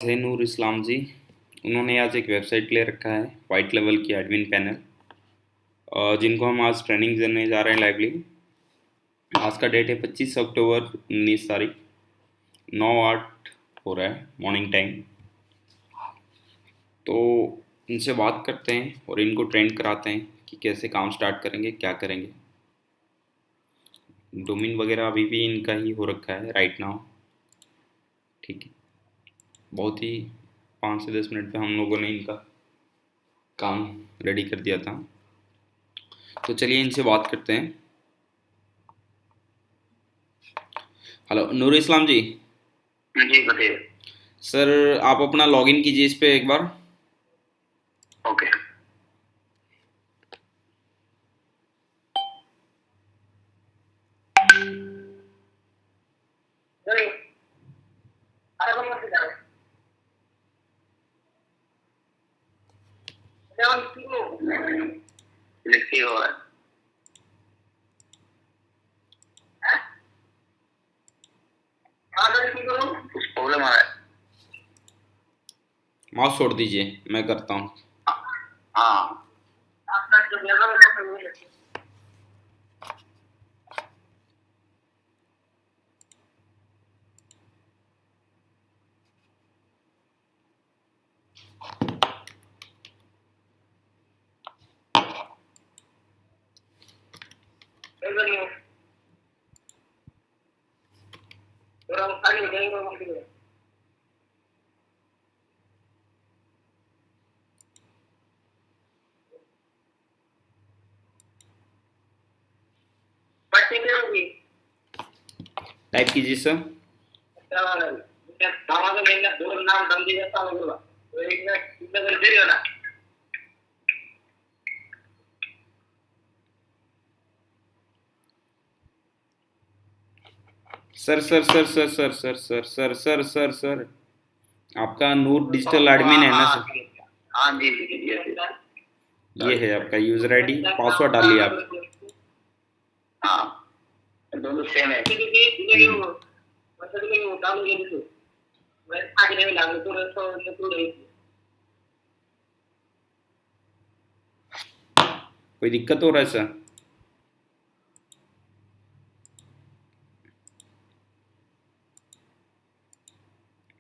है नूर इस्लाम जी। उन्होंने आज एक वेबसाइट ले रखा है, वाइट लेवल की एडमिन पैनल, जिनको हम आज ट्रेनिंग देने जा रहे हैं लाइवली। आज का डेट है 25 अक्टूबर 19 तारीख, 9:08 हो रहा है मॉर्निंग टाइम। तो इनसे बात करते हैं और इनको ट्रेन कराते हैं कि कैसे काम स्टार्ट करेंगे, क्या करेंगे। डोमेन वगैरह अभी भी इनका ही हो रखा है राइट नाउ। ठीक है, बहुत ही 5 से 10 मिनट पे हम लोगों ने इनका काम रेडी कर दिया था। तो चलिए इनसे बात करते हैं। हेलो नूर इस्लाम जी। जी बताइए। सर आप अपना लॉगिन कीजिए इस पे एक बार। ओके। लिखी हो रहा है। कुछ प्रॉब्लम आ रहा है। माउस छोड़ दीजिए, मैं करता हूँ। हाँ। टाइप कीजिए sir. Sir sir sir sir sir sir sir sir sir sir sir आपका नूर डिजिटल एडमिन है ना सर? हाँ जी जी जी। ये है आपका यूजर आईडी, पासवर्ड डालिए आप। हाँ दोनों सेम है। कोई दिक्कत हो रहा है सर?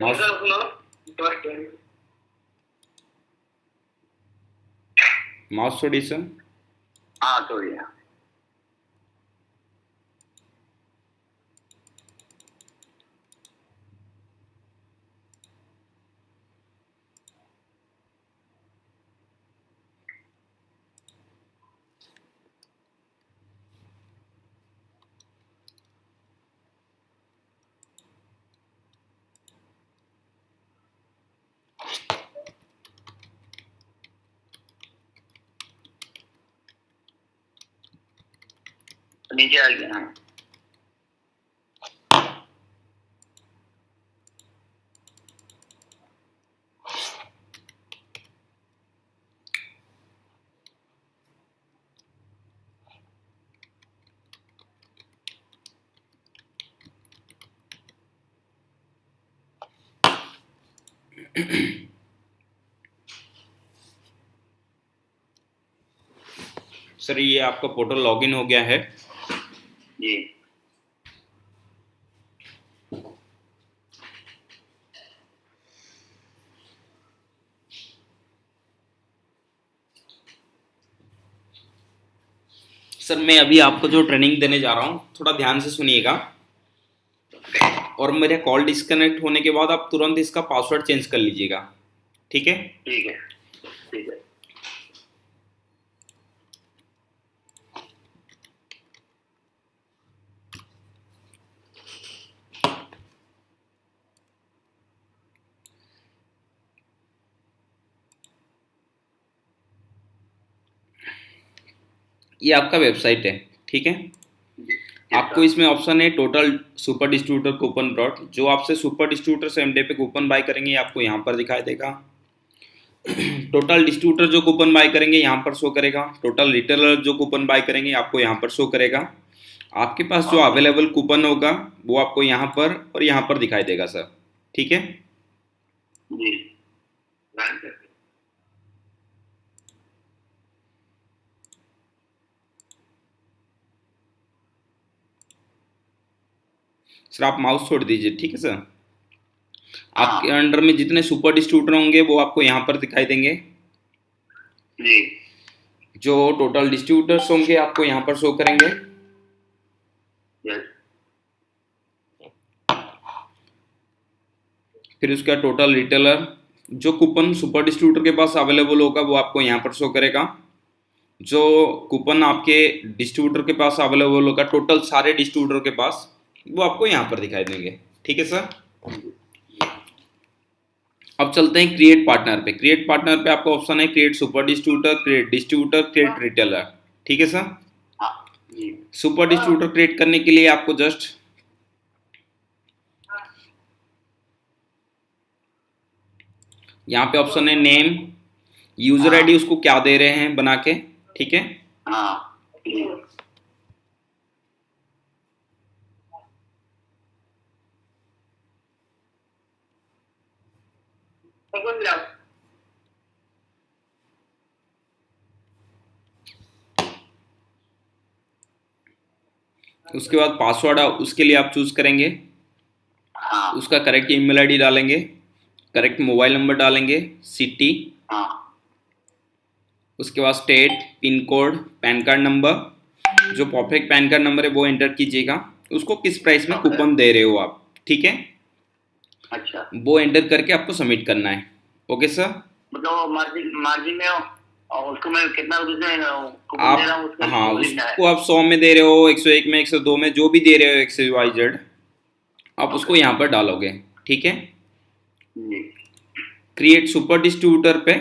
माउस माउस छोड़िए सर। हाँ छोड़िए। नीचे आ गया। हाँ सर ये आपका पोर्टल लॉगिन हो गया है जी। सर। मैं अभी आपको जो ट्रेनिंग देने जा रहा हूँ, थोड़ा ध्यान से सुनिएगा। और मेरे कॉल डिस्कनेक्ट होने के बाद आप तुरंत इसका पासवर्ड चेंज कर लीजिएगा, ठीक है? ठीक है ठीक है। ये आपका वेबसाइट है, ठीक है? आपको इसमें ऑप्शन है total super distributor coupon broad. जो आपसे सुपर डिस्ट्रीब्यूटर सेम डे पे कूपन बाय करेंगे आपको यहाँ पर दिखाई देगा। टोटल डिस्ट्रीब्यूटर जो कूपन बाय करेंगे यहाँ पर शो करेगा। टोटल रिटेलर जो कूपन बाय करेंगे आपको यहाँ पर शो करेगा। आपके पास जो अवेलेबल कूपन होगा वो आपको यहाँ पर और यहाँ पर दिखाई देगा सर, ठीक है? जी रन करके। सर आप माउस छोड़ दीजिए, ठीक है सर। आपके हाँ अंडर में जितने सुपर डिस्ट्रीब्यूटर होंगे वो आपको यहाँ पर दिखाई देंगे। जी जो टोटल डिस्ट्रीब्यूटर्स होंगे आपको यहाँ पर शो करेंगे। यस फिर उसका टोटल रिटेलर, जो कूपन सुपर डिस्ट्रीब्यूटर के पास अवेलेबल होगा वो आपको यहाँ पर शो करेगा। जो कूपन आपके डिस्ट्रीब्यूटर के पास अवेलेबल होगा, टोटल सारे डिस्ट्रीब्यूटर के पास, वो आपको यहाँ पर दिखाई देंगे, ठीक है सर। अब चलते हैं क्रिएट पार्टनर पे। क्रिएट पार्टनर पे आपका ऑप्शन है create super distributor, create distributor, create retailer, ठीक है सर। हाँ जी सुपर डिस्ट्रीब्यूटर क्रिएट करने के लिए आपको जस्ट यहाँ पे ऑप्शन है नेम, यूजर आईडी हाँ उसको क्या दे रहे हैं बना के, ठीक है। हाँ जी उसके बाद पासवर्ड उसके लिए आप चूज करेंगे। हाँ उसका करेक्ट ईमेल आईडी डालेंगे, करेक्ट मोबाइल नंबर डालेंगे, सिटी, हाँ उसके बाद state, pin code, pan card number, जो परफेक्ट पैन कार्ड नंबर है वो एंटर कीजिएगा। उसको किस प्राइस में ओके कूपन दे रहे हो आप, ठीक है, अच्छा वो एंटर करके आपको सबमिट करना है। Okay sir. मतलब मार्जिन मार्जिन में हो और उसको मैं कितना रुपए से कूपन दे रहा हूँ आप उसका हाँ, वो लिखना है। उसको आप 100 में दे रहे हो, 101 में, 102 में, जो भी दे रहे हो एक्स वाई जेड, आप ओके उसको यहाँ पर डालोगे, ठीक है। जी क्रिएट सुपर डिस्ट्रीब्यूटर पे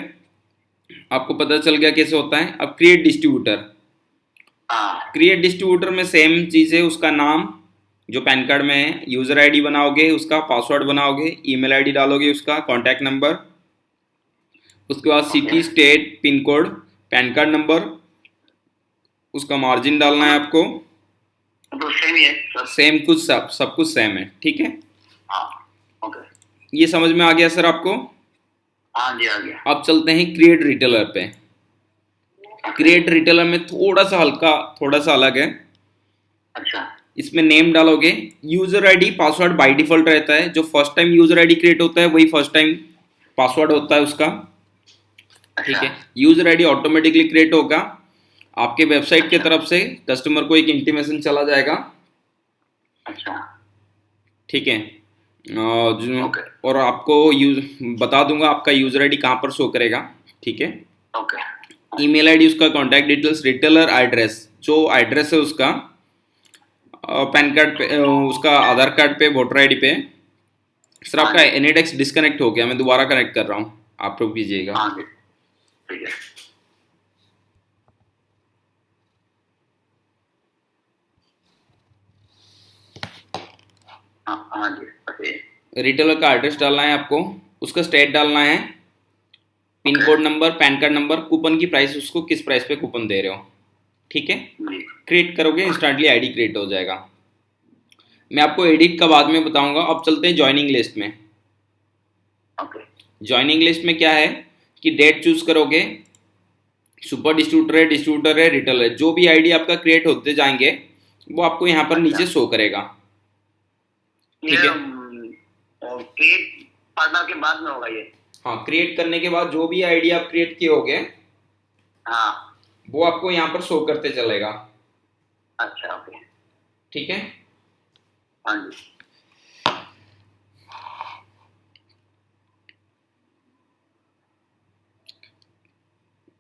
आपको पता चल गया कैसे होता है। अब क्रिएट डिस्ट्रीब्यूटर, हाँ क्रिएट डिस्ट्रीब्यूटर में सेम चीज़ है, उसका नाम जो पैन कार्ड में है, यूज़र आईडी बनाओगे, उसका पासवर्ड बनाओगे, ईमेल आईडी डालोगे, उसका कॉन्टैक्ट नंबर, उसके बाद okay city, state, pin code, pan card number, उसका मार्जिन डालना है आपको। तो सेम ही है सब। सेम कुछ सब कुछ सेम है, ठीक है। हाँ ओके ये समझ में आ गया सर आपको। हाँ जी आ गया अब चलते हैं क्रिएट रिटेलर पे। ओके क्रिएट रिटेलर में थोड़ा सा हल्का, थोड़ा सा अलग है। अच्छा इसमें नेम डालोगे, user ID password by default रहता है। जो first time user ID create होता है वही फर्स्ट टाइम पासवर्ड होता है उसका, ठीक अच्छा है। यूजर आईडी ऑटोमेटिकली क्रिएट होगा, आपके वेबसाइट की अच्छा तरफ से कस्टमर को एक इंटीमेशन चला जाएगा, अच्छा ठीक है। ओके और आपको यूज बता दूंगा आपका यूजर आईडी कहाँ पर शो करेगा, ठीक है। ओके ईमेल आईडी, उसका कॉन्टैक्ट डिटेल्स, रिटेलर एड्रेस, जो एड्रेस है उसका पैन कार्ड पे, उसका आधार कार्ड पे, वोटर आईडी पे। सर हाँ आपका जी एनीडेक्स डिस्कनेक्ट हो गया, मैं दोबारा कनेक्ट कर रहा हूँ, आप रुक कीजिएगा। हाँ जी ठीक है हाँ हाँ जी ओके रिटेलर का एड्रेस डालना है आपको, उसका स्टेट डालना है, pin okay code number, pan card number, coupon की प्राइस, उसको किस प्राइस पे कूपन दे रहे हो, ठीक है। जी क्रिएट करोगे इंस्टेंटली आईडी क्रिएट हो जाएगा। मैं आपको एडिट का बाद में बताऊंगा। अब चलते हैं ज्वाइनिंग लिस्ट में। ओके ज्वाइनिंग लिस्ट में क्या है कि डेट चूज करोगे, सुपर डिस्ट्रीब्यूटर है, रिटेलर है, जो भी आईडी आपका क्रिएट होते जाएंगे वो आपको यहाँ पर अच्छा नीचे शो करेगा, ये ठीक है। क्रिएट पार्टनर के बाद में होगा ये। हाँ, क्रिएट करने के बाद जो भी आईडी आप क्रिएट किए होगे हाँ वो आपको यहाँ पर शो करते चलेगा, अच्छा ओके ठीक है। हाँ जी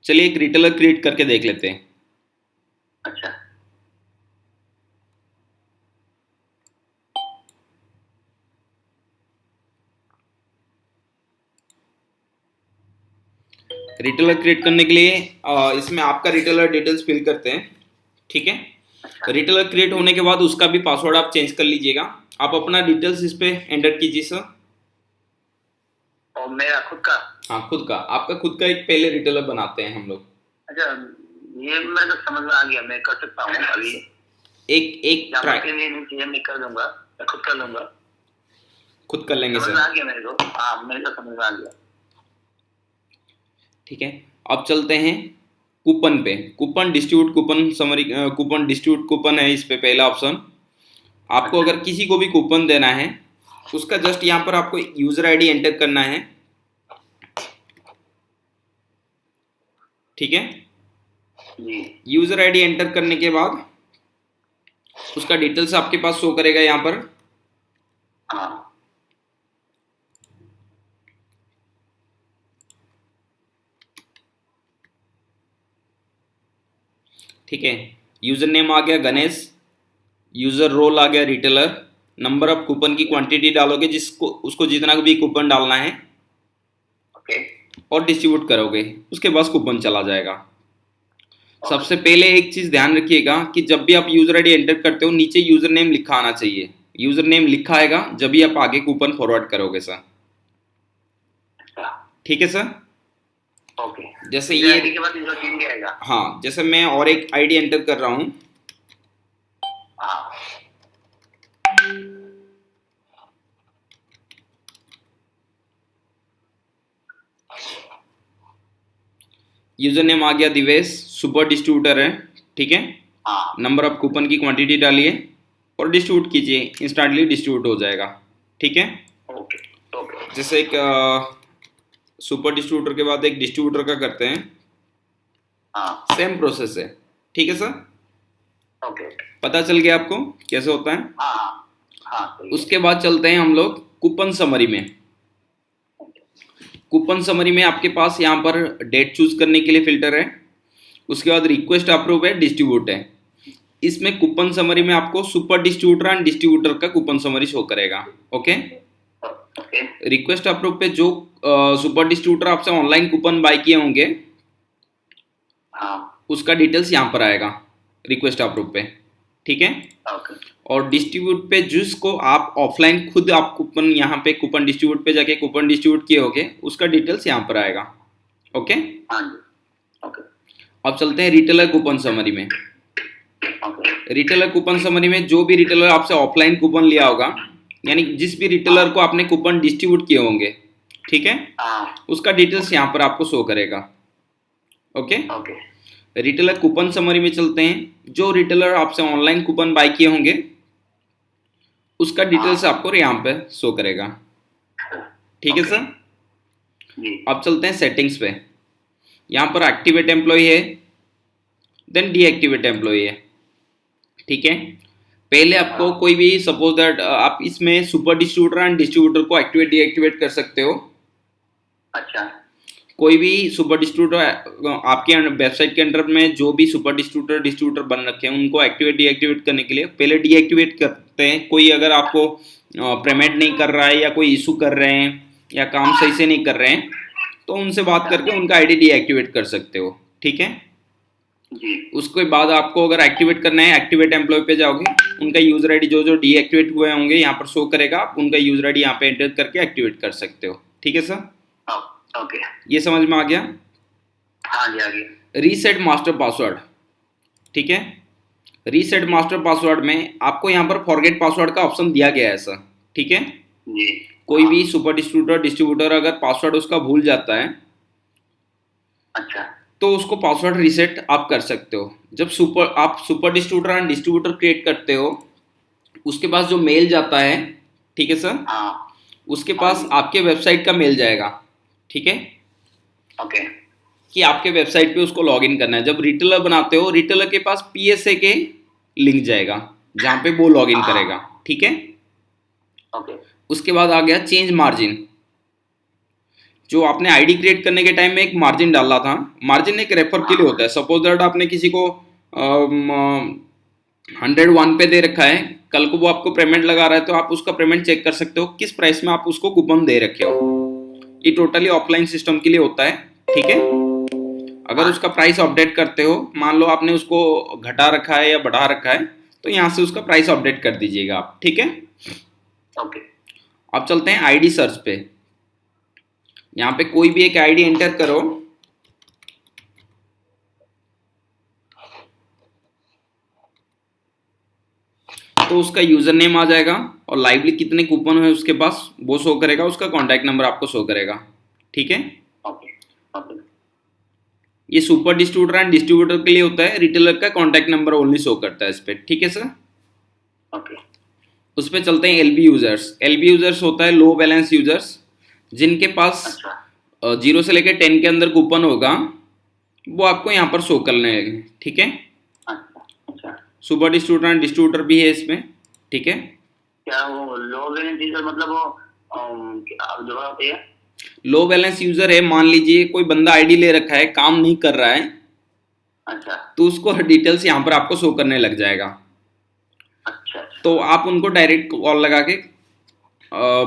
चलिए एक रिटेलर क्रिएट करके देख लेते हैं। अच्छा रिटेलर क्रिएट करने के लिए इसमें आपका रिटेलर डिटेल्स फिल करते हैं, ठीक है। अच्छा रिटेलर क्रिएट होने के बाद उसका भी पासवर्ड आप चेंज कर लीजिएगा। आप अपना डिटेल्स इस पे एंटर कीजिए सर। और मेरा खुद का। हाँ, खुद का, आपका खुद का एक पहले रिटेलर बनाते हैं हम लोग। अच्छा ये मेरे को समझ में आ गया, मैं कर सकता हूँ अभी। एक एक जामा ट्राई, के लिए नहीं चाहिए, मैं कर दूंगा, मैं खुद कर लूंगा। खुद कर लेंगे समझ सर। में आ गया मेरे को, हाँ मेरे को समझ में आ गया। ठीक है, अब चलते हैं कूपन पे। Coupon distribute coupon summary, coupon distribute coupon है इस पे पहला ऑप्शन। आपको अच्छा अगर किसी को भी कूपन देना है, उसका जस्ट यहाँ पर आपको यूजर आईडी एंटर करना है। ठीक है, जी। यूजर आईडी एंटर करने के बाद उसका डिटेल्स आपके पास शो करेगा यहाँ पर। हाँ ठीक है, यूजर नेम आ गया गणेश, यूजर रोल आ गया रिटेलर, नंबर ऑफ कूपन की क्वांटिटी डालोगे जिसको उसको जितना भी कूपन डालना है, ओके और डिस्ट्रीब्यूट करोगे, उसके बाद कूपन चला जाएगा। ओके सबसे पहले एक चीज ध्यान रखिएगा कि जब भी आप यूजर आईडी एंटर करते हो नीचे यूजर नेम लिखा आना चाहिए। यूजर नेम लिखा आएगा जब भी आप आगे कूपन फॉरवर्ड करोगे सर। अच्छा ठीक है सर, ओके। जैसे यूजर ये, आईडी के बाद यूजर नेम क्या आएगा? हाँ जैसे मैं और एक आईडी एंटर कर रहा हूँ। हाँ यूजर नेम आ गया दिवेश, सुपर डिस्ट्रीब्यूटर है। ठीक है, हाँ नंबर ऑफ कूपन की क्वांटिटी डालिए और डिस्ट्रीब्यूट कीजिए, इंस्टेंटली डिस्ट्रीब्यूट हो जाएगा। ठीक है, ओके ओके जैसे एक सुपर डिस्ट्रीब्यूटर के बाद एक डिस्ट्रीब्यूटर का करते हैं, हाँ सेम प्रोसेस है। ठीक है सर, ओके पता चल गया आपको कैसे होता है। हाँ हाँ हाँ सही है। उसके बाद चलते हैं हम लोग कूपन समरी में। कूपन समरी में आपके पास यहाँ पर डेट चूज करने के लिए फिल्टर है, उसके बाद रिक्वेस्ट अप्रूव है, डिस्ट्रीब्यूट है। इसमें कूपन समरी में आपको सुपर डिस्ट्रीब्यूटर एंड डिस्ट्रीब्यूटर का कूपन समरी शो करेगा। ओके, ओके रिक्वेस्ट अप्रूव पे जो सुपर डिस्ट्रीब्यूटर आपसे ऑनलाइन कूपन बाय किए होंगे हाँ उसका डिटेल्स यहाँ पर आएगा रिक्वेस्ट अप्रूव पे। ठीक है, ओके और डिस्ट्रीब्यूट पे जिसको आप ऑफलाइन खुद आप कूपन यहाँ पे कूपन डिस्ट्रीब्यूट पे जाके कूपन डिस्ट्रीब्यूट किए होगे उसका डिटेल्स यहाँ पर आएगा। ओके, हाँ जी ओके अब चलते हैं रिटेलर कूपन समरी में। ओके रिटेलर कूपन समरी में जो भी रिटेलर आपसे ऑफलाइन कूपन लिया होगा, यानी जिस भी रिटेलर को आपने कूपन डिस्ट्रीब्यूट किए होंगे, ठीक है, हाँ उसका डिटेल्स यहाँ पर आपको शो करेगा। Okay, okay retailer coupon summary में चलते हैं। जो रिटेलर आपसे ऑनलाइन कूपन बाय किए होंगे उसका डिटेल्स आपको यहाँ पे शो करेगा। ठीक है ओके। सर, जी अब चलते हैं सेटिंग्स पे। यहाँ पर एक्टिवेट एम्प्लॉय है, देन डीएक्टिवेट एम्प्लॉय है। ठीक है, पहले आपको कोई भी सपोज दैट आप इसमें सुपर डिस्ट्रीब्यूटर एंड डिस्ट्रीब्यूटर को एक्टिवेट डीएक्टिवेट कर सकते हो। अच्छा कोई भी सुपर डिस्ट्रीब्यूटर आपके वेबसाइट के अंडर में जो भी सुपर डिस्ट्रीब्यूटर बन रखे हैं उनको एक्टिवेट डीएक्टिवेट करने के लिए पहले डीएक्टिवेट करते हैं। कोई अगर आपको पेमेंट नहीं कर रहा है या कोई इशू कर रहे हैं या काम सही से नहीं कर रहे हैं तो उनसे बात करके उनका आईडी डीएक्टिवेट कर सकते हो। ठीक है, जी उसके बाद आपको अगर एक्टिवेट करना है एक्टिवेट एम्प्लॉय पे जाओगे, उनका यूजर आईडी जो जो डीएक्टिवेट हुए होंगे यहाँ पर शो करेगा, आप उनका यूजर आईडी यहाँ पे एंटर करके एक्टिवेट कर सकते हो। ठीक है सर, ओके ये समझ में आ गया। हाँ जी आगे रीसेट मास्टर पासवर्ड। ठीक है, रीसेट मास्टर पासवर्ड में आपको यहाँ पर फॉरगेट पासवर्ड का ऑप्शन दिया गया है सर। ठीक है, जी कोई भी सुपर डिस्ट्रीब्यूटर अगर पासवर्ड उसका भूल जाता है अच्छा तो उसको पासवर्ड रीसेट आप कर सकते हो। जब आप super distributor and distributor create करते हो उसके पास जो मेल जाता है, ठीक है सर, हाँ उसके पास आपके वेबसाइट का मेल जाएगा। ठीक है, ओके कि आपके वेबसाइट पे उसको लॉगिन करना है। जब रिटेलर बनाते हो रिटेलर के पास पीएसए के लिंक जाएगा जहाँ पे वो लॉगिन करेगा। ठीक है, ओके उसके बाद आ गया चेंज मार्जिन। जो आपने आईडी क्रिएट करने के टाइम में एक मार्जिन डाला था, मार्जिन एक रेफर के लिए होता है। सपोज दैट आपने किसी को 101 पे दे रखा है, कल को वो आपको पेमेंट लगा रहा है तो आप उसका पेमेंट चेक कर सकते हो किस प्राइस में आप उसको कूपन दे रखे हो। ये टोटली ऑफलाइन सिस्टम के लिए होता है। ठीक है, अगर उसका प्राइस अपडेट करते हो, मान लो आपने उसको घटा रखा है या बढ़ा रखा है तो यहाँ से उसका प्राइस अपडेट कर दीजिएगा आप। ठीक है, ओके अब चलते हैं आईडी सर्च पे। यहाँ पे कोई भी एक आईडी एंटर करो, तो तो उसका यूज़र नेम आ जाएगा और लाइवली कितने कूपन है उसके पास वो शो करेगा, उसका कॉन्टैक्ट नंबर आपको शो करेगा। ठीक है, ओके ओके ये सुपर डिस्ट्रीब्यूटर एंड डिस्ट्रीब्यूटर के लिए होता है, रिटेलर का कॉन्टैक्ट नंबर ओनली शो करता है इस पर। ठीक है सर, ओके उस पर चलते हैं एलबी यूजर्स। एलबी यूजर्स होता है लो बैलेंस यूजर्स, जिनके पास अच्छा 0 से लेकर 10 के अंदर कूपन होगा, वो आपको यहाँ पर शो करने हैं। ठीक है, अच्छा अच्छा। सुपर डिस्ट्रीब्यूटर एंड डिस्ट्रीब्यूटर भी है इसमें। ठीक है, क्या वो लो बैलेंस यूजर मतलब वो आप दोबारा बताइए। लो बैलेंस यूजर है, मान लीजिए कोई बंदा आईडी ले रखा है, काम नहीं कर रहा है, अच्छा तो उसको डिटेल्स यहाँ पर आपको शो करने लग जाएगा। अच्छा अच्छा तो आप उनको डायरेक्ट कॉल लगा के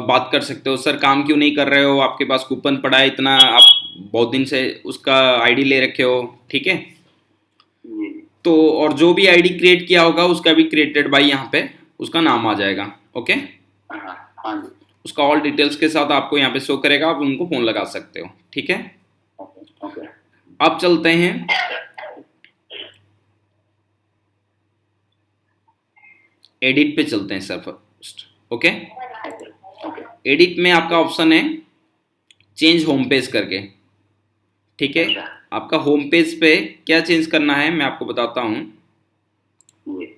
बात कर सकते हो, सर काम क्यों नहीं कर रहे हो, आपके पास कूपन पड़ा है इतना, आप बहुत दिन से उसका आईडी ले रखे हो। ठीक है, जी तो और जो भी आईडी क्रिएट किया होगा उसका भी क्रिएटेड बाई यहाँ पे उसका नाम आ जाएगा। ओके, हाँ हाँ जी उसका ऑल डिटेल्स के साथ आपको यहाँ पे शो करेगा, आप उनको फ़ोन लगा सकते हो। ठीक है, ओके ओके अब चलते हैं एडिट पे, चलते हैं sir first. Okay, okay edit में आपका ऑप्शन है चेंज होम पेज करके। ठीक है, अच्छा आपका होम पेज पे क्या चेंज करना है मैं आपको बताता हूँ। जी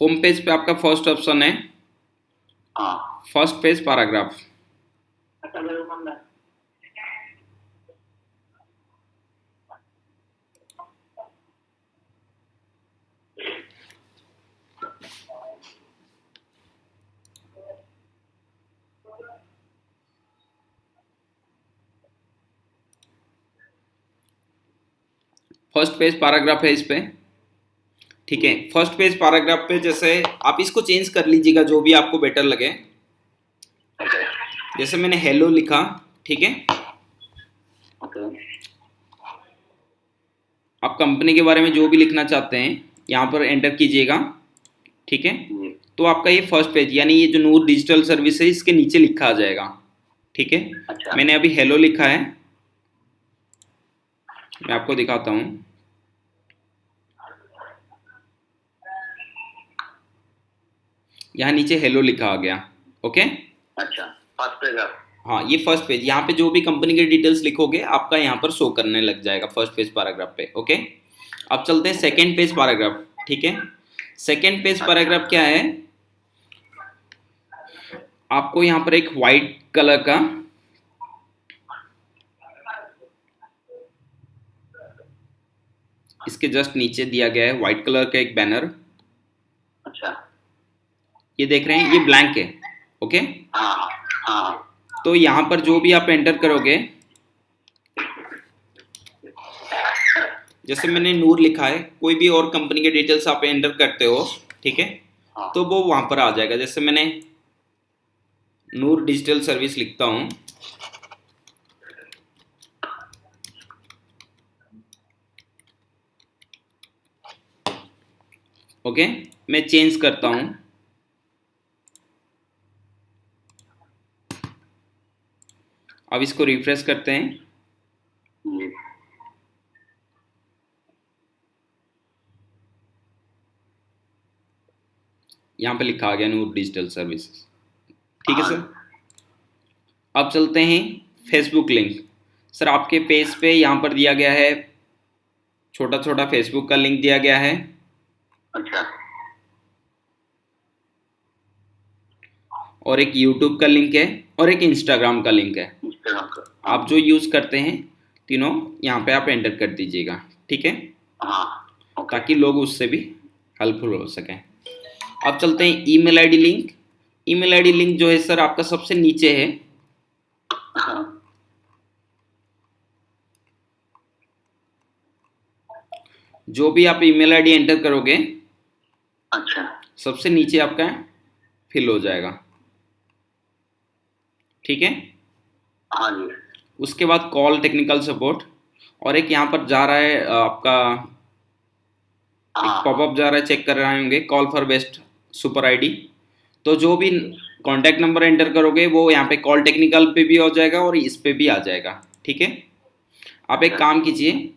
होम पेज पे आपका फर्स्ट ऑप्शन है हाँ first page paragraph. First page paragraph है इस पे। ठीक है, फर्स्ट पेज पैराग्राफ पे जैसे आप इसको चेंज कर लीजिएगा जो भी आपको बेटर लगे। ओके जैसे मैंने हेलो लिखा, ठीक है, ओके आप कंपनी के बारे में जो भी लिखना चाहते हैं यहाँ पर एंटर कीजिएगा। ठीक है, जी तो आपका ये फर्स्ट पेज यानी ये जो नूर डिजिटल सर्विस है इसके नीचे लिखा आ जाएगा। ठीक है, अच्छा मैंने अभी हेलो लिखा है, मैं आपको दिखाता हूँ। यहाँ नीचे हेलो लिखा आ गया। ओके, अच्छा फर्स्ट पैराग्राफ हाँ ये फर्स्ट पेज, यहाँ पे जो भी कंपनी के डिटेल्स लिखोगे आपका यहाँ पर शो करने लग जाएगा फर्स्ट पेज पैराग्राफ पे। ओके, अब चलते हैं सेकंड पेज पैराग्राफ। ठीक है, सेकंड पेज पैराग्राफ क्या है, आपको यहाँ पर एक वाइट कलर का इसके जस्ट नीचे दिया गया है व्हाइट कलर का एक बैनर, अच्छा ये देख रहे हैं, ये ब्लैंक है। ओके, हाँ हाँ हाँ तो यहाँ पर जो भी आप एंटर करोगे, जैसे मैंने नूर लिखा है, कोई भी और कंपनी के डिटेल्स आप एंटर करते हो, ठीक है, हाँ तो वो वहाँ पर आ जाएगा। जैसे मैंने नूर डिजिटल सर्विस लिखता हूँ, ओके, मैं चेंज करता हूँ, अब इसको रिफ्रेश करते हैं। जी यहाँ पे लिखा आ गया नूर डिजिटल सर्विसेज। ठीक है हाँ। सर, अब चलते हैं फेसबुक लिंक। सर आपके पेज पे यहाँ पर दिया गया है, छोटा छोटा फेसबुक का लिंक दिया गया है, अच्छा और एक यूट्यूब का लिंक है और एक इंस्टाग्राम का लिंक है। इंस्टाग्राम का आप जो यूज़ करते हैं तीनों यहाँ पे आप एंटर कर दीजिएगा। ठीक है, हाँ ओके ताकि लोग उससे भी हेल्पफुल हो सकें। अब चलते हैं email ID link. Email ID link जो है सर आपका सबसे नीचे है, हाँ जो भी आप ईमेल आईडी एंटर करोगे अच्छा सबसे नीचे आपका फिल हो जाएगा। ठीक है, हाँ जी उसके बाद कॉल टेक्निकल सपोर्ट, और एक यहाँ पर जा रहा है आपका एक हाँ पॉपअप जा रहा है, चेक कर रहे होंगे, call for best super ID. तो जो भी कॉन्टैक्ट नंबर एंटर करोगे वो यहाँ पे कॉल टेक्निकल पे भी हो जाएगा और इस पे भी आ जाएगा, ठीक है। आप एक काम कीजिए,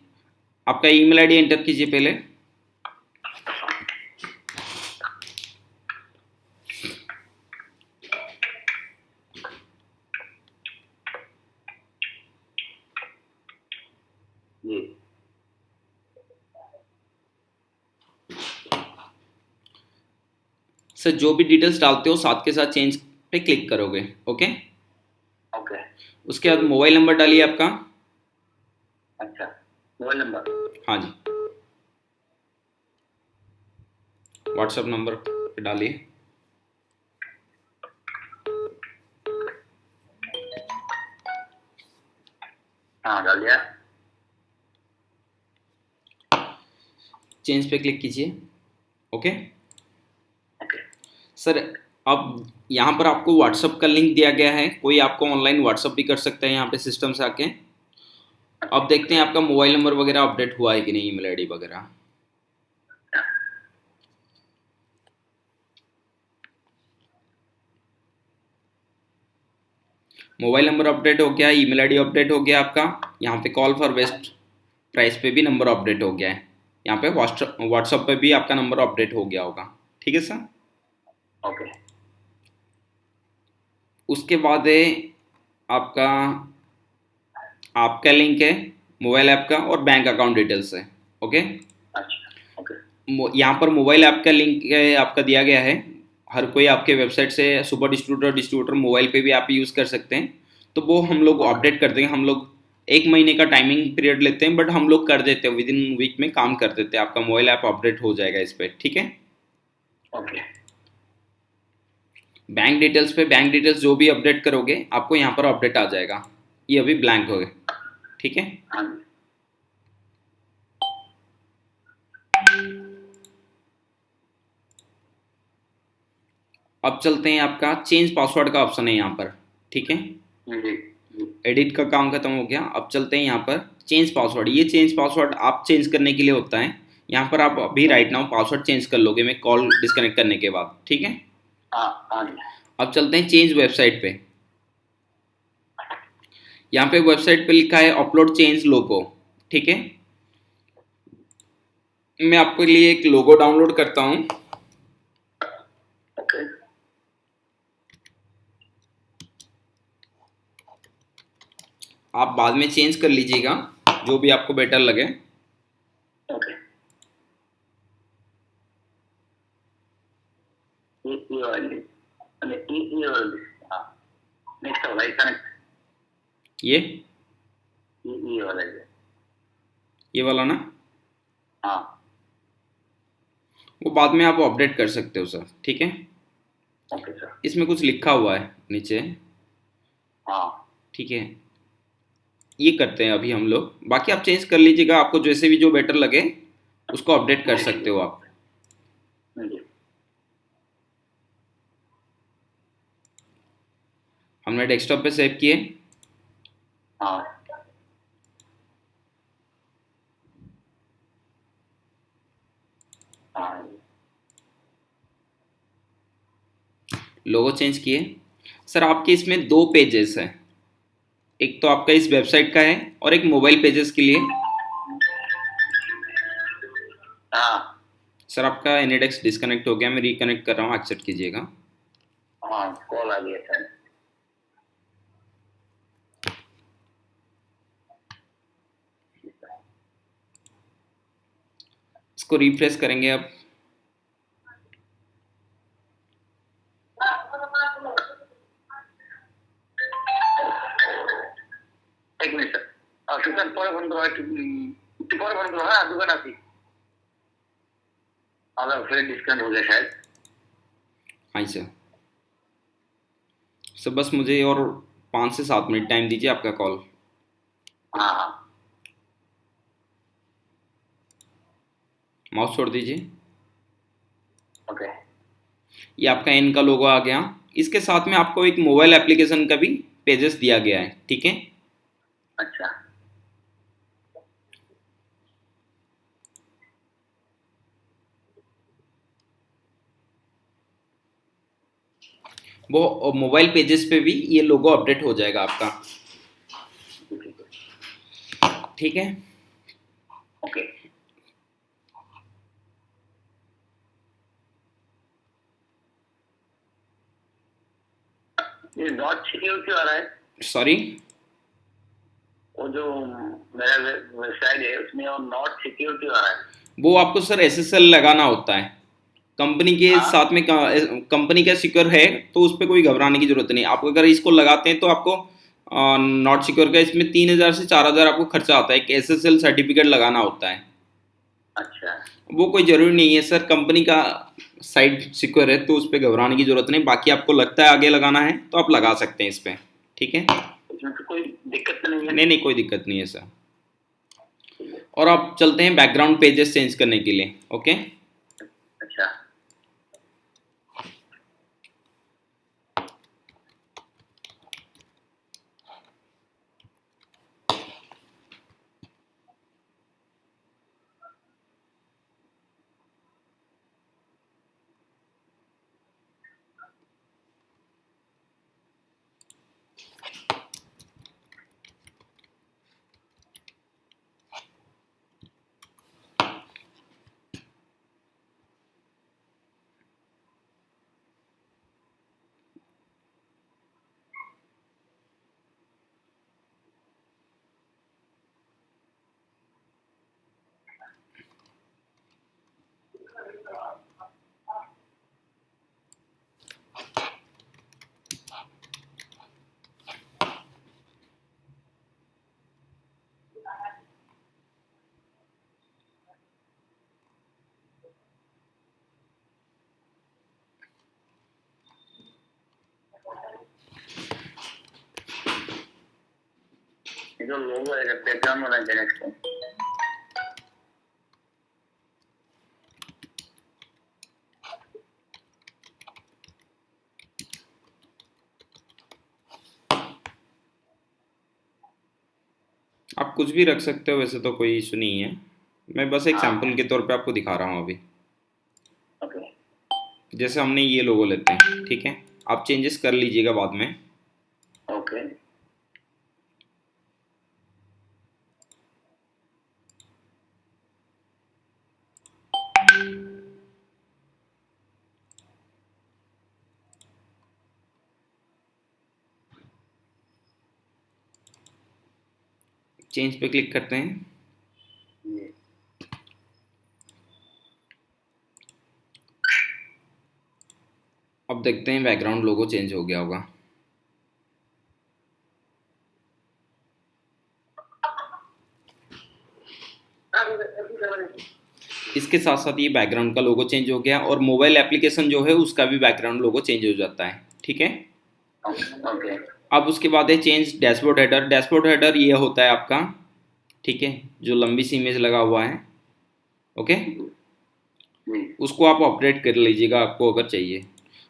आपका ईमेल आईडी एंटर कीजिए पहले। जी। सर जो भी डिटेल्स डालते हो साथ के साथ चेंज पे क्लिक करोगे, ओके। ओके। उसके बाद मोबाइल नंबर डालिए आपका। अच्छा, मोबाइल नंबर। हाँ जी, व्हाट्सएप नंबर पे डालिए। हाँ, डाल दिया। चेंज पे क्लिक कीजिए, ओके। ओके। सर अब यहाँ पर आपको व्हाट्सएप का लिंक दिया गया है, कोई आपको ऑनलाइन व्हाट्सएप भी कर सकता है यहाँ पे सिस्टम से आके। अब देखते हैं आपका मोबाइल नंबर वगैरह अपडेट हुआ है कि नहीं, ईमेल आईडी वगैरह। मोबाइल नंबर अपडेट हो गया, ईमेल आईडी अपडेट हो गया आपका। यहाँ पे कॉल फॉर बेस्ट प्राइस पे भी नंबर अपडेट हो गया है। यहाँ पे व्हाट्सएप पे भी आपका नंबर अपडेट हो गया होगा, ठीक है सर। ओके। उसके बाद है आपका आपका लिंक है मोबाइल ऐप का और बैंक अकाउंट डिटेल्स है, ओके। अच्छा। ओके। यहाँ पर मोबाइल ऐप का लिंक आपका दिया गया है। हर कोई आपके वेबसाइट से सुपर डिस्ट्रीब्यूटर मोबाइल पे भी आप यूज़ कर सकते हैं। तो वो हम लोग अपडेट कर देंगे। हम लोग 1 महीने का टाइमिंग पीरियड लेते हैं, बट हम लोग कर देते हैं, विद इन वीक में काम कर देते हैं। आपका मोबाइल ऐप अपडेट हो जाएगा इस पर, ठीक है। ओके। बैंक डिटेल्स पे बैंक डिटेल्स जो भी अपडेट करोगे आपको यहाँ पर अपडेट आ जाएगा। ये अभी ब्लैंक हो गए, ठीक है। हाँ जी। अब चलते हैं, आपका चेंज पासवर्ड का ऑप्शन है यहाँ पर, ठीक है। जी। जी। एडिट का काम खत्म हो गया। अब चलते हैं यहाँ पर चेंज पासवर्ड। ये चेंज पासवर्ड आप चेंज करने के लिए होता है। यहाँ पर आप अभी राइट नाउ पासवर्ड चेंज कर लोगे मैं कॉल डिस्कनेक्ट करने के बाद, ठीक है। हाँ। हाँ जी। अब चलते हैं चेंज वेबसाइट पे। यहाँ पे वेबसाइट पे लिखा है अपलोड चेंज लोगो, ठीक है। मैं आपके लिए एक लोगो डाउनलोड करता हूँ। ओके। आप बाद में चेंज कर लीजिएगा जो भी आपको बेटर लगे। ओके। ये वाली ये वाली। हाँ, नेक्स्ट वाला ये कनेक्ट। ये ये वाला है। ये वाला ना, हाँ। वो बाद में आप अपडेट कर सकते हो सर, ठीक है। Okay sir. इसमें कुछ लिखा हुआ है नीचे, हाँ। ठीक है। ये करते हैं अभी हम लोग, बाकी आप चेंज कर लीजिएगा। आपको जैसे भी जो बेटर लगे उसको अपडेट कर सकते हो आप। जी। हमने डेस्कटॉप पे सेव किए। हाँ। हाँ। लोगो चेंज किए। सर आपके इसमें 2 पेजेस हैं, एक तो आपका इस वेबसाइट का है और एक मोबाइल पेजेस के लिए। हाँ। सर आपका एनीडेक्स डिस्कनेक्ट हो गया, मैं रिकनेक्ट कर रहा हूँ, एक्सेप्ट कीजिएगा। हाँ, कॉल आ गया था। इसको रिफ्रेश करेंगे अब। एक मिनट सर, सुशांत पर फोन करो, तू पर फोन करो। हाँ, दुकान आती। अगर फिर डिस्काउंट हो गया शायद। हाँ जी सर। सर बस मुझे और 5 से 7 मिनट टाइम दीजिए, आपका कॉल। हाँ। हाँ। माउस छोड़ दीजिए। ओके। ये आपका एन का लोगो आ गया। इसके साथ में आपको एक मोबाइल एप्लीकेशन का भी पेजेस दिया गया है, ठीक है। अच्छा। वो मोबाइल पेजेस पे भी ये लोगो अपडेट हो जाएगा आपका। ठीक है। ठीक है, ओके। ये नॉट सिक्योर क्यों आ रहा है? सॉरी। वो जो मेरा वेबसाइट है उसमें वो नॉट सिक्योर क्यों आ रहा है? वो आपको सर SSL लगाना होता है कंपनी के हाँ। साथ में। कंपनी का सिक्योर है तो उस पर कोई घबराने की जरूरत नहीं। आप अगर इसको लगाते हैं तो आपको नॉट सिक्योर का इसमें 3,000 से 4,000 आपको खर्चा आता है। एक SSL सर्टिफिकेट लगाना होता है। अच्छा। वो कोई ज़रूरी नहीं है सर, कंपनी का साइट सिक्योर है तो उस पर घबराने की ज़रूरत नहीं। बाकी आपको लगता है आगे लगाना है तो आप लगा सकते हैं इस पर। ठीक है, इसमें तो कोई दिक्कत तो नहीं है? नहीं नहीं, कोई दिक्कत नहीं है सर। और आप चलते हैं बैकग्राउंड पेजेस चेंज करने के लिए। ओके, अच्छा। ये जो लोगो है बैकग्राउंड होना चाहिए इसको। आप कुछ भी रख सकते हो, वैसे तो कोई इशू नहीं है। मैं बस एक हाँ। सैंपल के तौर पे आपको दिखा रहा हूँ अभी। ओके। जैसे हमने ये लोगो लेते हैं, ठीक है, आप चेंजेस कर लीजिएगा बाद में। ओके। चेंज पे क्लिक करते हैं। ये अब देखते हैं बैकग्राउंड लोगो चेंज हो गया होगा। इसके साथ साथ ये बैकग्राउंड का लोगो चेंज हो गया और मोबाइल एप्लीकेशन जो है उसका भी बैकग्राउंड लोगो चेंज हो जाता है। ठीक है, ओके। अब उसके बाद है change dashboard header. Dashboard header ये होता है आपका, ठीक है, जो लंबी सी इमेज लगा हुआ है। ओके, उसको आप अपडेट कर लीजिएगा आपको अगर चाहिए।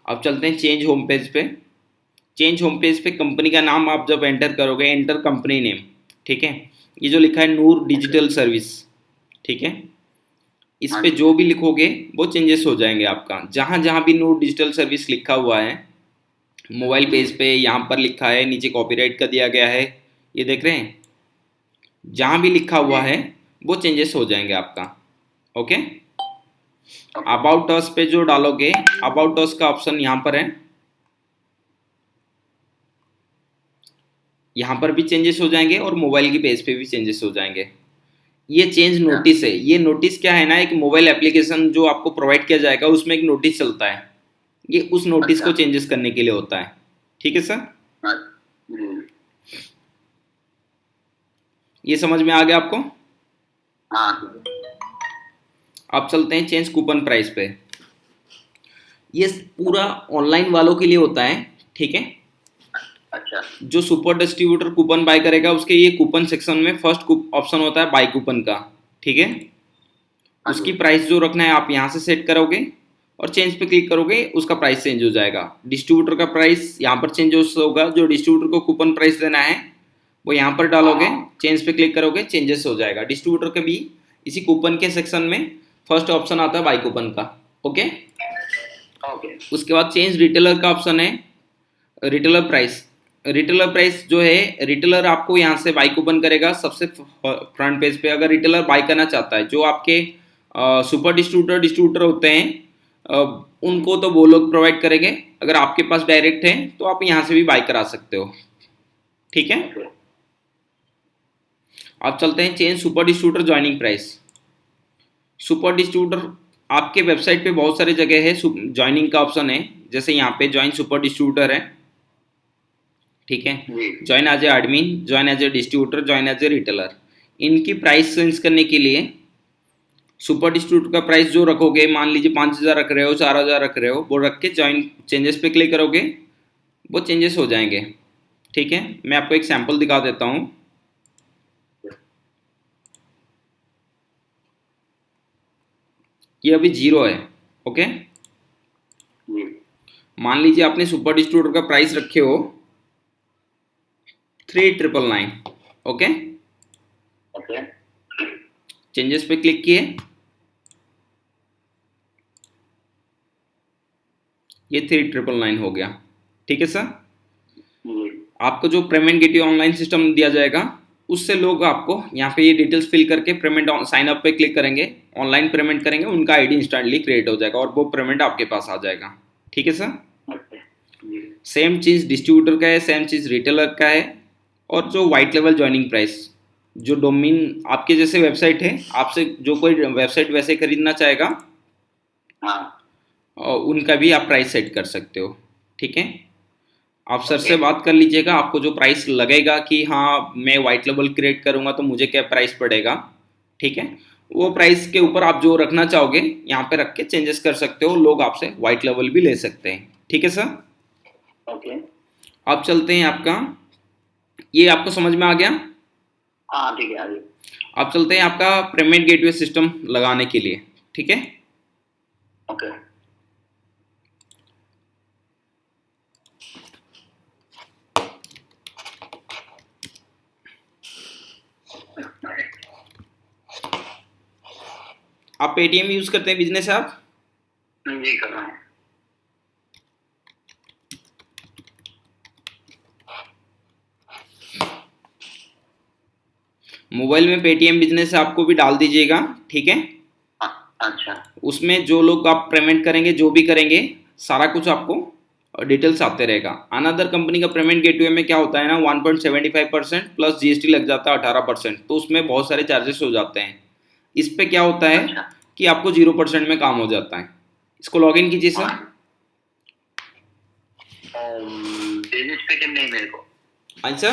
अब चलते हैं चेंज होम पेज पे। चेंज होम पेज पे कंपनी का नाम आप जब एंटर करोगे, एंटर कंपनी नेम, ठीक है, ये जो लिखा है नूर डिजिटल सर्विस, ठीक है, इस पे जो भी लिखोगे वो चेंजेस हो जाएंगे आपका। जहाँ जहाँ भी नूर डिजिटल सर्विस लिखा हुआ है मोबाइल पेज पे, यहाँ पर लिखा है, नीचे कॉपीराइट का दिया गया है, ये देख रहे हैं, जहाँ भी लिखा हुआ है वो चेंजेस हो जाएंगे आपका। ओके, अबाउट अस पे जो डालोगे, अबाउट अस का ऑप्शन यहाँ पर है, यहाँ पर भी चेंजेस हो जाएंगे और मोबाइल की पेज पे भी चेंजेस हो जाएंगे। ये चेंज नोटिस है। ये नोटिस क्या है ना, एक मोबाइल एप्लीकेशन जो आपको प्रोवाइड किया जाएगा उसमें एक नोटिस चलता है, ये उस नोटिस को चेंजेस करने के लिए होता है। ठीक है सर, ये समझ में आ गया आपको? हाँ। अब चलते हैं चेंज कूपन प्राइस पे। ये पूरा ऑनलाइन वालों के लिए होता है। ठीक है, अच्छा। जो सुपर डिस्ट्रीब्यूटर कूपन बाय करेगा उसके ये कूपन सेक्शन में फर्स्ट ऑप्शन होता है बाय कूपन का। ठीक है, उसकी प्राइस जो रखना है आप यहाँ से सेट करोगे और चेंज पे क्लिक करोगे, उसका प्राइस चेंज हो जाएगा। डिस्ट्रीब्यूटर का प्राइस यहाँ पर चेंज होगा, जो डिस्ट्रीब्यूटर को कूपन प्राइस देना है वो यहाँ पर डालोगे, चेंज पे क्लिक करोगे, चेंजेस हो जाएगा। डिस्ट्रीब्यूटर का भी इसी कूपन के सेक्शन में फर्स्ट ऑप्शन आता है बाय कूपन का। Okay, okay. उसके बाद चेंज रिटेलर का ऑप्शन है, रिटेलर प्राइस जो है, रिटेलर आपको यहाँ से बाइक ओपन करेगा सबसे फ्रंट पेज पे। अगर रिटेलर बाई करना चाहता है, जो आपके सुपर डिस्ट्रीब्यूटर होते हैं, उनको तो वो लोग प्रोवाइड करेंगे। अगर आपके पास डायरेक्ट है तो आप यहाँ से भी बाई करा सकते हो। ठीक है, ओके। अब चलते हैं change super distributor joining price. Super distributor आपके वेबसाइट पे बहुत सारे जगह है ज्वाइनिंग का ऑप्शन है। जैसे यहाँ पे ज्वाइन सुपर डिस्ट्रीब्यूटर है, ठीक है, जी। Join as a admin, join as a distributor, join as a retailer. इनकी प्राइस चेंज करने के लिए सुपर डिस्ट्रीब्यूटर का प्राइस जो रखोगे, मान लीजिए 5,000 रख रहे हो, 4,000 रख रहे हो, वो रख के ज्वाइन चेंजेस पे क्लिक करोगे, वो चेंजेस हो जाएंगे। ठीक है, मैं आपको एक सैंपल दिखा देता हूँ। ये अभी 0 है। ओके, जी। मान लीजिए आपने सुपर डिस्ट्रीब्यूटर का प्राइस रखे हो 3,999। Okay, okay. चेंजेस पे क्लिक किए, ये 3,999 हो गया। ठीक है सर, जी। आपको जो पेमेंट गेटवे ऑनलाइन सिस्टम दिया जाएगा, उससे लोग आपको यहाँ पे ये डिटेल्स फिल करके पेमेंट साइन अप पे क्लिक करेंगे, ऑनलाइन पेमेंट करेंगे, उनका आईडी इंस्टेंटली क्रिएट हो जाएगा और वो पेमेंट आपके पास आ जाएगा। ठीक है सर, ओके। जी। सेम चीज़ डिस्ट्रीब्यूटर का है, सेम चीज़ रिटेलर का है। और जो वाइट लेवल ज्वाइनिंग प्राइस, जो डोमेन आपके जैसे वेबसाइट है, आपसे जो कोई वेबसाइट वैसे खरीदना चाहेगा, हाँ। उनका भी आप प्राइस सेट कर सकते हो। ठीक है, आप सर ओके। से बात कर लीजिएगा, आपको जो प्राइस लगेगा कि हाँ मैं वाइट लेवल क्रिएट करूँगा तो मुझे क्या प्राइस पड़ेगा। ठीक है, वो प्राइस के ऊपर आप जो रखना चाहोगे यहाँ पे रख के चेंजेस कर सकते हो, लोग आपसे वाइट लेवल भी ले सकते हैं। ठीक है सर, ओके। आप चलते हैं आपका, ये आपको समझ में आ गया। हाँ ठीक है, आगे। आप चलते हैं आपका पेमेंट गेटवे सिस्टम लगाने के लिए। ठीक है, ओके। आप पेटीएम यूज करते हैं बिजनेस ऐप? जी कर रहा हूँ। मोबाइल में पेटीएम बिजनेस ऐप को भी डाल दीजिएगा। ठीक है, अच्छा। उसमें जो लोग आप पेमेंट करेंगे, जो भी करेंगे, सारा कुछ आपको डिटेल्स आते रहेगा। अनदर कंपनी का पेमेंट गेटवे में क्या होता है ना, 1.75% प्लस जीएसटी लग जाता है 18%, तो उसमें बहुत सारे चार्जेस हो जाते हैं। इस पे क्या होता है अच्छा। कि आपको 0% में काम हो जाता है। इसको लॉग इन कीजिए सर। बिजनेस पेटीएम नहीं मेरे को। अच्छा,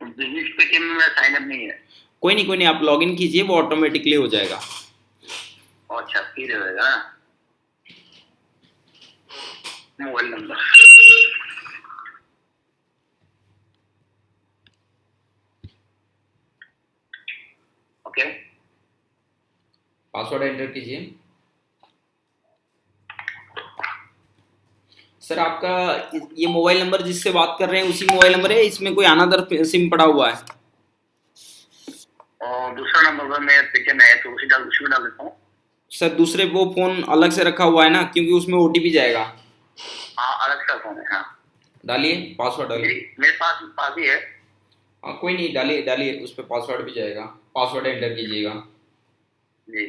बिजनेस पेटीएम में मेरा साइन अप नहीं है। कोई नहीं, आप लॉग इन कीजिए, वो ऑटोमेटिकली हो जाएगा। अच्छा, फिर होएगा mobile number. Okay. Password enter कीजिए। सर आपका ये मोबाइल नंबर जिससे बात कर रहे हैं उसी मोबाइल नंबर है, इसमें कोई अनदर सिम पड़ा हुआ है? और दूसरा नंबर मेरा पेटीएम है तो उसी में डाल देता हूँ। सर दूसरे वो फ़ोन अलग से रखा हुआ है ना, क्योंकि उसमें ओटीपी जाएगा। हाँ, अलग सा फोन है। हाँ, डालिए, पासवर्ड डालिए। मेरे पास पास ही है। हाँ कोई नहीं, डालिए डालिए, उस पर पासवर्ड भी जाएगा, पासवर्ड एंटर कीजिएगा। जी।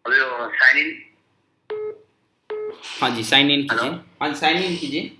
अभी साइन इन। हाँ जी, साइन इन कीजिए। हेलो। हाँ, साइन इन कीजिए।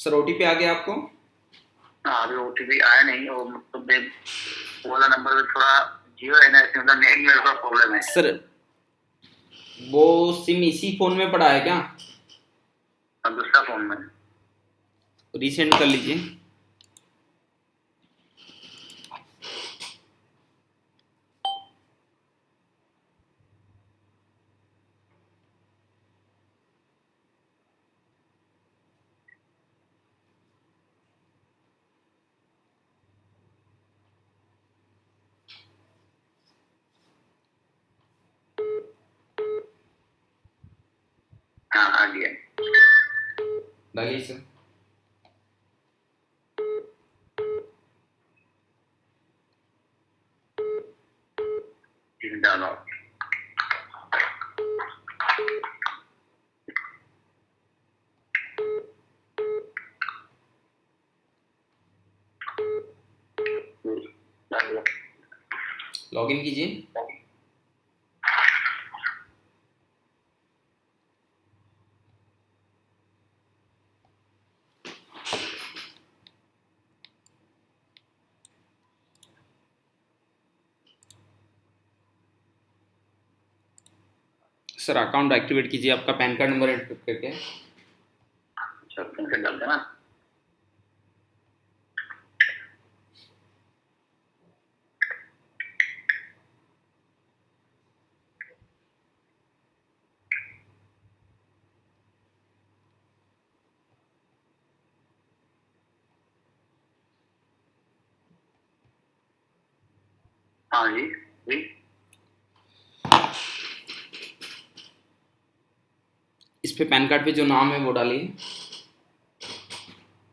सर ओटीपी आ गया आपको? हाँ, अभी ओटीपी आया नहीं, और मतलब वो वाला नंबर थोड़ा जियो है ना, इसमें मतलब नेट में थोड़ा प्रॉब्लम है। सर वो सिम इसी फोन में पड़ा है क्या? और दूसरा फोन में। रीसेंड कर लीजिए। हाँ, आ गया। डालिए सर। ठीक, डालो। डाल दिया। लॉगिन कीजिए। सर अकाउंट एक्टिवेट कीजिए, आपका पैन कार्ड नंबर एंटर करके। अच्छा, पिन कोड डाल देना। हाँ जी, जी। इस पे पैन कार्ड पे जो नाम है वो डालिए।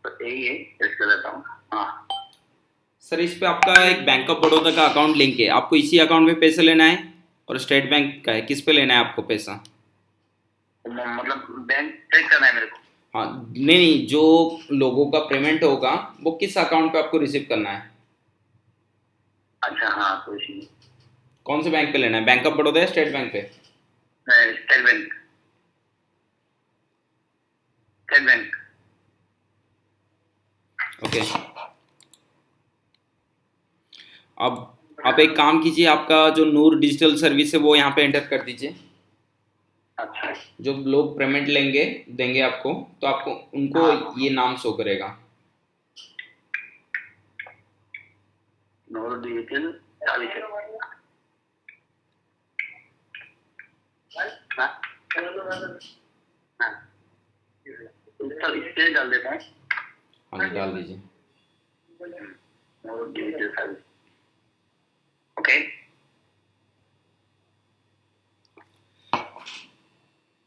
तो यही है, टेस्ट कर देता हूँ। हाँ। सर इस पे आपका एक बैंक ऑफ बड़ौदा का अकाउंट लिंक है, आपको इसी अकाउंट में पैसे लेना है, और स्टेट बैंक का है, किस पे लेना है आपको पैसा? मतलब बैंक चेक करना है मेरे को? हाँ नहीं नहीं, जो लोगों का पेमेंट होगा वो किस अकाउंट पे आपको रिसीव करना है? अच्छा, हाँ, तो इसी कौन से बैंक पे लेना है, बैंक ऑफ बड़ौदा या स्टेट बैंक पे? State bank. State bank. Okay. अब आप एक काम कीजिए, आपका जो नूर डिजिटल सर्विस है वो यहाँ पे एंटर कर दीजिए। अच्छा। जो लोग पेमेंट लेंगे देंगे आपको, तो आपको उनको हाँ, ये नाम शो करेगा। नूर डिजिटल सर्विस। हाँ, हाँ, इस पे डाल देता है। हाँ जी, डाल दीजिए। Noor digital service. Okay.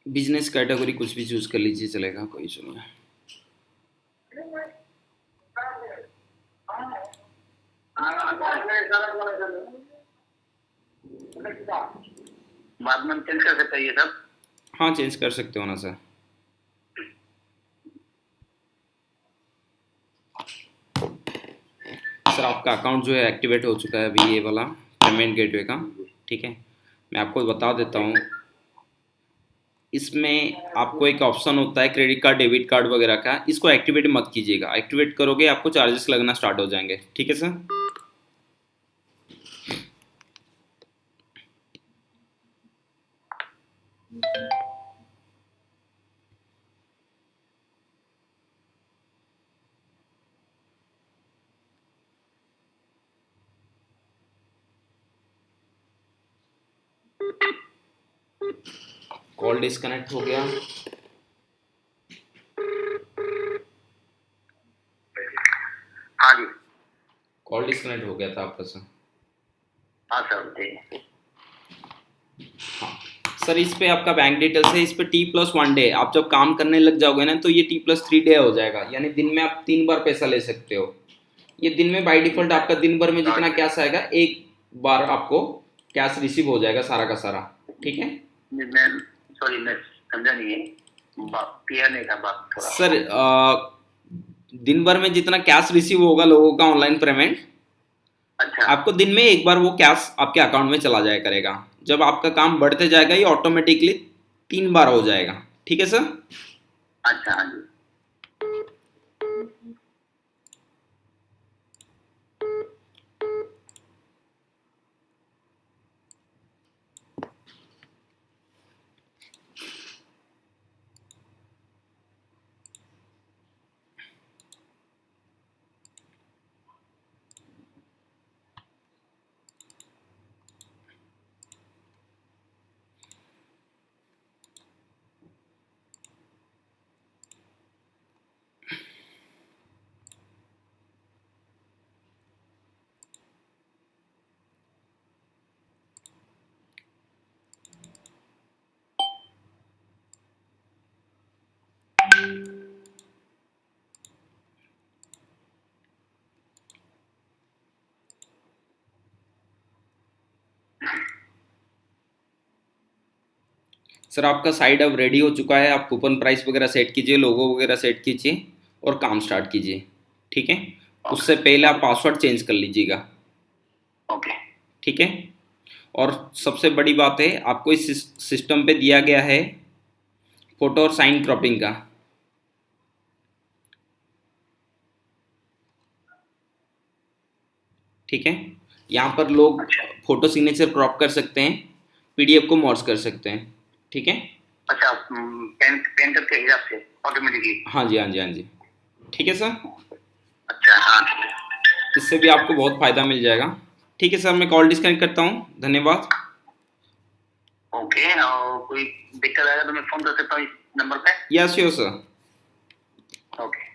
Business category कुछ भी चूज कर लीजिए, चलेगा, कोई इशू नहीं है। बाद में चेंज कर सकते हैं ये सब? हाँ चेंज कर सकते हो ना सर। सर आपका अकाउंट जो है एक्टिवेट हो चुका है अभी, ये वाला पेमेंट गेटवे का। ठीक है, मैं आपको बता देता हूँ। इसमें आपको एक ऑप्शन होता है क्रेडिट कार्ड डेबिट कार्ड वगैरह का, इसको एक्टिवेट मत कीजिएगा, एक्टिवेट करोगे आपको चार्जेस लगना स्टार्ट हो जाएंगे। ठीक है सर। कॉल डिस्कनेक्ट हो गया। हाँ जी। कॉल डिस्कनेक्ट हो गया था आपका सर। हाँ सर, ठीक। हाँ सर, इस पे आपका बैंक डिटेल्स है, इस पे T+1 डे, आप जब काम करने लग जाओगे ना तो ये T+3 डे हो जाएगा, यानी दिन में आप 3 बार पैसा ले सकते हो। ये दिन में बाय डिफॉल्ट आपका दिन भर में जितना कैश आएगा एक बार आपको कैश रिसीव हो जाएगा सारा का सारा। ठीक है मैं सॉरी, मैं समझा नहीं है, क्लियर नहीं था बात थोड़ा। सर, दिन भर में जितना कैश रिसीव होगा लोगों का ऑनलाइन पेमेंट, अच्छा, आपको दिन में एक बार वो कैश आपके अकाउंट में चला जाया करेगा। जब आपका काम बढ़ते जाएगा ये ऑटोमेटिकली 3 बार हो जाएगा। ठीक है सर। अच्छा, हाँ जी। सर आपका साइट अब रेडी हो चुका है, आप कूपन प्राइस वगैरह सेट कीजिए, लोगो वगैरह सेट कीजिए और काम स्टार्ट कीजिए, ठीक है। उससे पहले आप पासवर्ड चेंज कर लीजिएगा, ओके ठीक है। और सबसे बड़ी बात है, आपको इस सिस्टम पे दिया गया है फोटो और साइन क्रॉपिंग का, ठीक है। यहाँ पर लोग फोटो सिग्नेचर क्रॉप कर सकते हैं, पीडीएफ को मॉर्ज कर सकते हैं, ठीक है। अच्छा, पेन पेन करके हिसाब से ऑटोमेटिकली। हाँ जी, हाँ जी, हाँ जी, ठीक है सर। अच्छा हाँ ठीक है। इससे भी आपको बहुत फ़ायदा मिल जाएगा, ठीक है सर। मैं कॉल डिस्कनेक्ट करता हूँ, धन्यवाद। ओके, और कोई दिक्कत आएगा तो मैं फोन कर सकता हूँ इस नंबर पे? Yes yes sir. ओके।